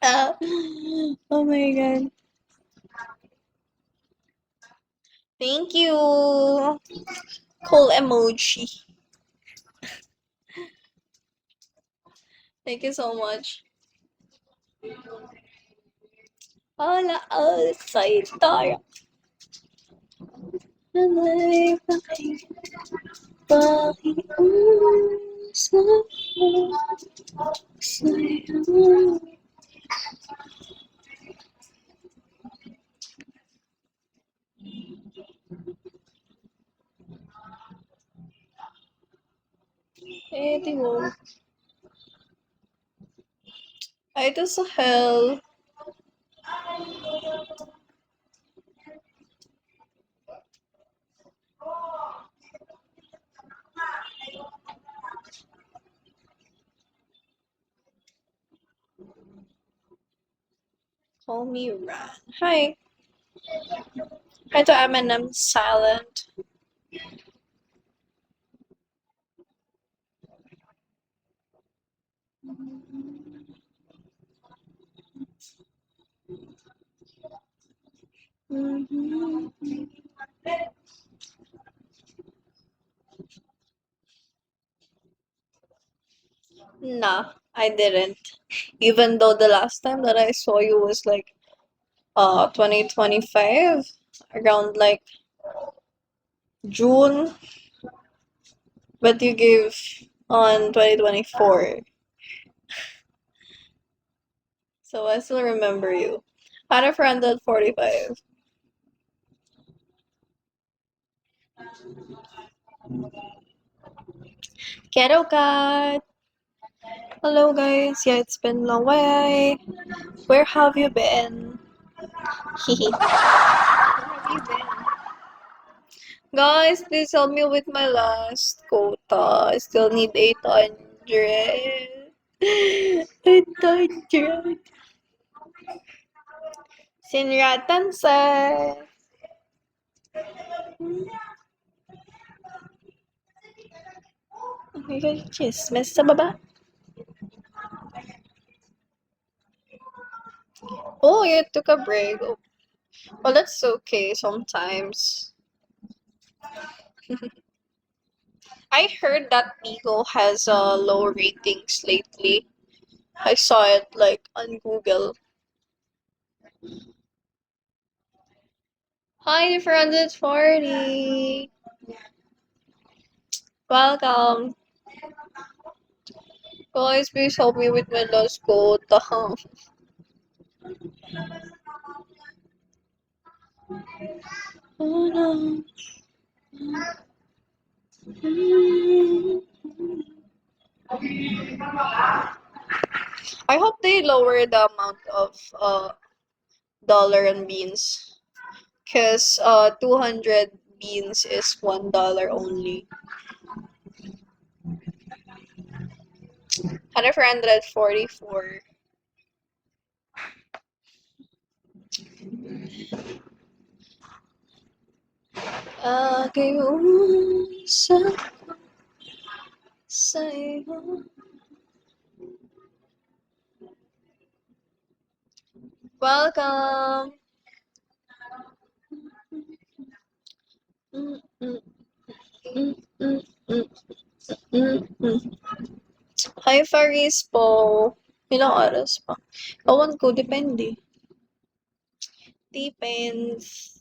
Oh my god. Thank you. Cool emoji. Thank you so much. Hola, outside tayo. Eh, di mo. Ay, ito sa hell. Call me Ran. Hi. Hi to Eminem Silent. Nah, I didn't. Even though the last time that I saw you was like 2025, around like June, but you gave on 2024. So I still remember you. Had a friend at 45. Ghetto Cat! Hello guys, yeah, it's been a long way. Where have you been? Hehe. Where have you been? Guys, please help me with my last quota. I still need 800. 800. Sinratan sa... Oh my god, chismis sa baba. Oh, you took a break. Oh, well, that's okay sometimes. I heard that Bigo has low ratings lately. I saw it like on Google. Hi, friends, it's 40. Welcome. Guys, please help me with my last quota. Oh no. I hope they lower the amount of dollar and beans. Because 200 beans is $1 only. 144. Sa sa'yo. Welcome. Mm, mm, mm, mm, mm, mm, mm. Hi, Faris po. Ilang oras pa? Ewan ko, depende. Depends.